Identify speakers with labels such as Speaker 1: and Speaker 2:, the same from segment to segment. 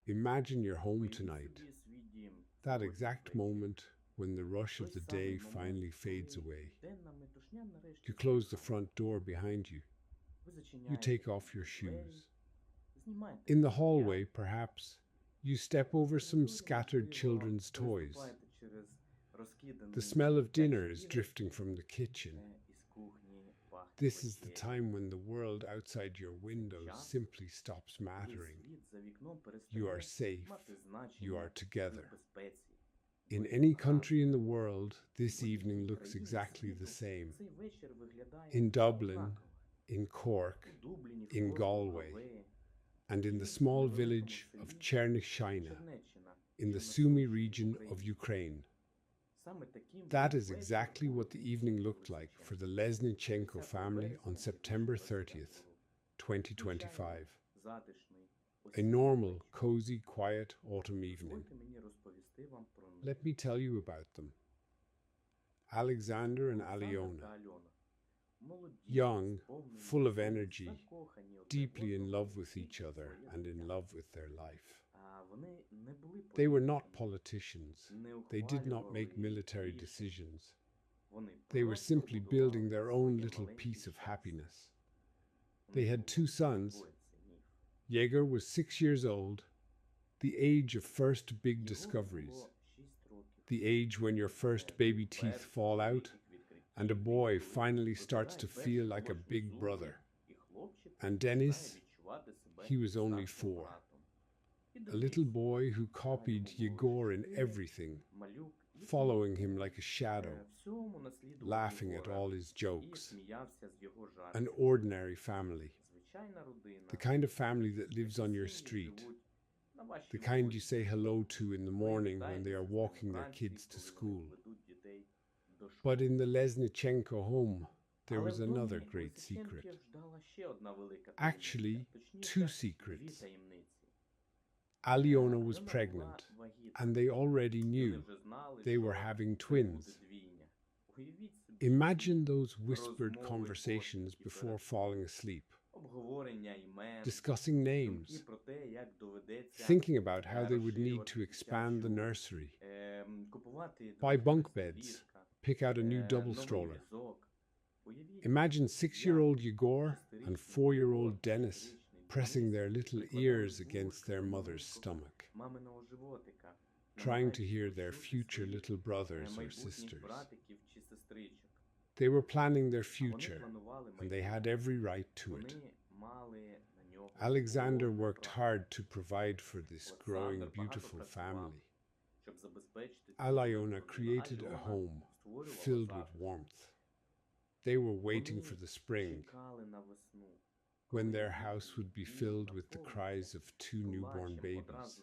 Speaker 1: Imagine you're home tonight, that exact moment when the rush of the day finally fades away. You close the front door behind you. You take off your shoes. In the hallway, perhaps, you step over some scattered children's toys. The smell of dinner is drifting from the kitchen. This is the time when the world outside your windows simply stops mattering. You are safe. You are together. In any country in the world, this evening looks exactly the same. In Dublin, in Cork, in Galway, and in the small village of Chernechchyna, in the Sumy region of Ukraine. That is exactly what the evening looked like for the Lesnichenko family on September 30th, 2025. A normal, cozy, quiet autumn evening. Let me tell you about them. Alexander and Alyona. Young, full of energy, deeply in love with each other and in love with their life. They were not politicians. They did not make military decisions. They were simply building their own little piece of happiness. They had two sons. Yegor was 6 years old, the age of first big discoveries, the age when your first baby teeth fall out and a boy finally starts to feel like a big brother. And Denis, he was only 4. A little boy who copied Yegor in everything, following him like a shadow, laughing at all his jokes. An ordinary family. The kind of family that lives on your street. The kind you say hello to in the morning when they are walking their kids to school. But in the Lesnichenko home, there was another great secret. Actually, two secrets. Alyona was pregnant, and they already knew they were having twins. Imagine those whispered conversations before falling asleep, discussing names, thinking about how they would need to expand the nursery, buy bunk beds, pick out a new double stroller. Imagine 6-year-old Yegor and 4-year-old Denis pressing their little ears against their mother's stomach, trying to hear their future little brothers or sisters. They were planning their future, and they had every right to it. Alexander worked hard to provide for this growing, beautiful family. Alyona created a home filled with warmth. They were waiting for the spring, when their house would be filled with the cries of 2 newborn babies.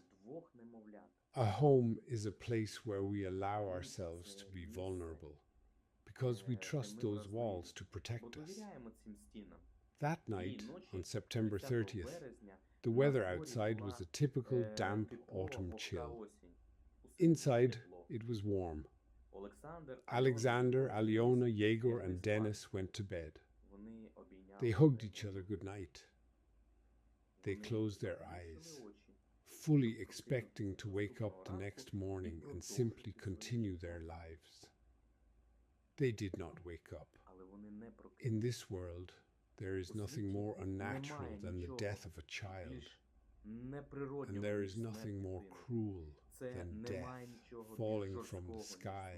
Speaker 1: A home is a place where we allow ourselves to be vulnerable, because we trust those walls to protect us. That night, on September 30th, the weather outside was a typical damp autumn chill. Inside, it was warm. Alexander, Alyona, Yegor, and Denis went to bed. They hugged each other good night. They closed their eyes, fully expecting to wake up the next morning and simply continue their lives. They did not wake up. In this world, there is nothing more unnatural than the death of a child. And there is nothing more cruel than death falling from the sky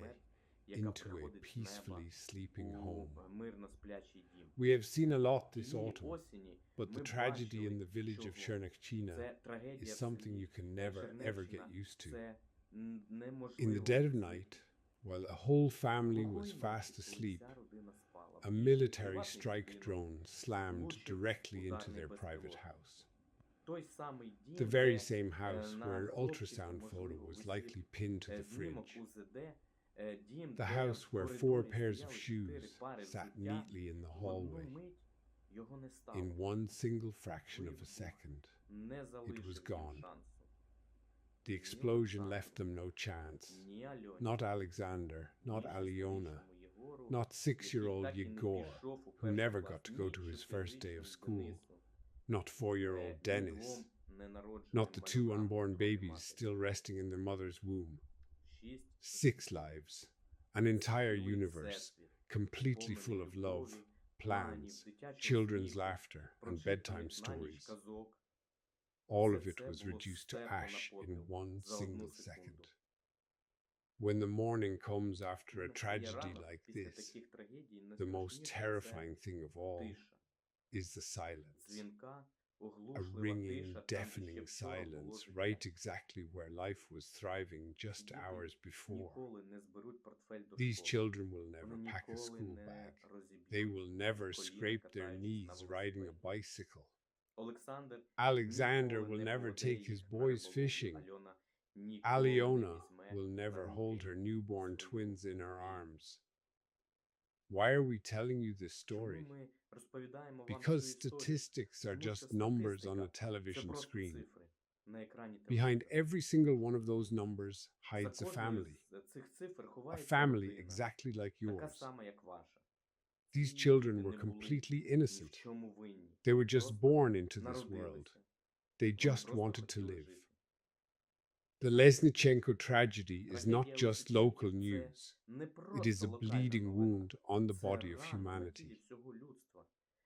Speaker 1: into a peacefully sleeping home. We have seen a lot this autumn, but the tragedy in the village of Chernechchyna is something you can never ever get used to. In the dead of night, while a whole family was fast asleep, a military strike drone slammed directly into their private house. The very same house where an ultrasound photo was likely pinned to the fridge. The house where 4 pairs of shoes sat neatly in the hallway. In one single fraction of a second, it was gone. The explosion left them no chance. Not Alexander, not Alyona, not 6-year-old Yegor, who never got to go to his first day of school, not 4-year-old Denis, not the 2 unborn babies still resting in their mother's womb. 6 lives, an entire universe, completely full of love, plans, children's laughter, and bedtime stories. All of it was reduced to ash in one single second. When the morning comes after a tragedy like this, the most terrifying thing of all is the silence. A ringing, deafening silence right exactly where life was thriving just hours before. These children will never pack a school bag. They will never scrape their knees riding a bicycle. Alexander will never take his boys fishing. Alyona will never hold her newborn twins in her arms. Why are we telling you this story? Because statistics are just numbers on a television screen. Behind every single one of those numbers hides a family exactly like yours. These children were completely innocent. They were just born into this world. They just wanted to live. The Lesnichenko tragedy is not just local news. It is a bleeding wound on the body of humanity.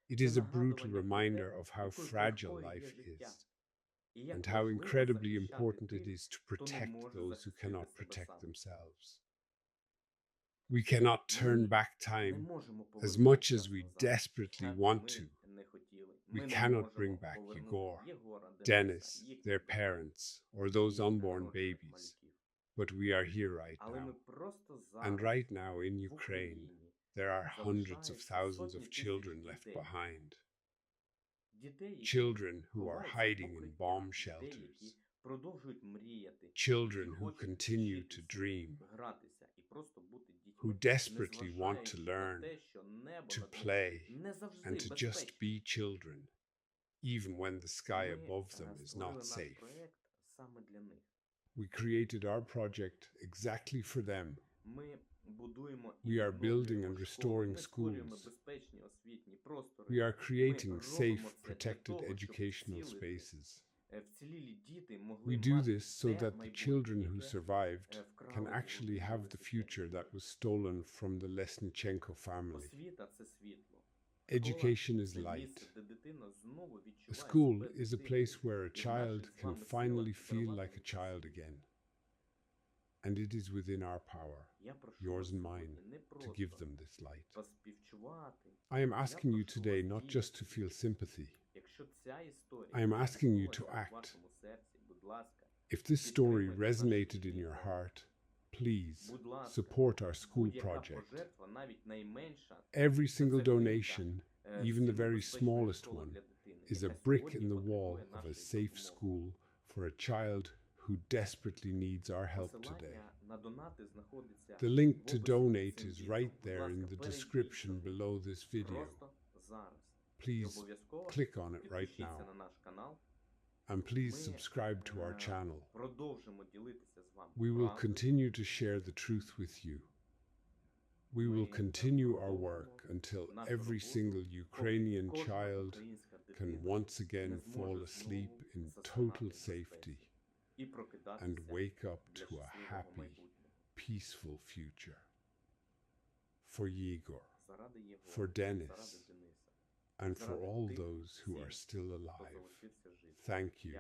Speaker 1: It is a brutal reminder of how fragile life is and how incredibly important it is to protect those who cannot protect themselves. We cannot turn back time as much as we desperately want to. We cannot bring back Yegor, Denis, their parents, or those unborn babies. But we are here right now. And right now in Ukraine, there are hundreds of thousands of children left behind. Children who are hiding in bomb shelters. Children who continue to dream. Who desperately want to learn, to play, and to just be children, even when the sky above them is not safe. We created our project exactly for them. We are building and restoring schools. We are creating safe, protected educational spaces. We do this so that the children who survived can actually have the future that was stolen from the Lesnichenko family. Education is light. A school is a place where a child can finally feel like a child again. And it is within our power, yours and mine, to give them this light. I am asking you today not just to feel sympathy. I am asking you to act. If this story resonated in your heart, please support our school project. Every single donation, even the very smallest one, is a brick in the wall of a safe school for a child who desperately needs our help today. The link to donate is right there in the description below this video. Please click on it right now. And please subscribe to our channel. We will continue to share the truth with you. We will continue our work until every single Ukrainian child can once again fall asleep in total safety and wake up to a happy, peaceful future. For Yegor, for Denis, and for all those who are still alive, thank you.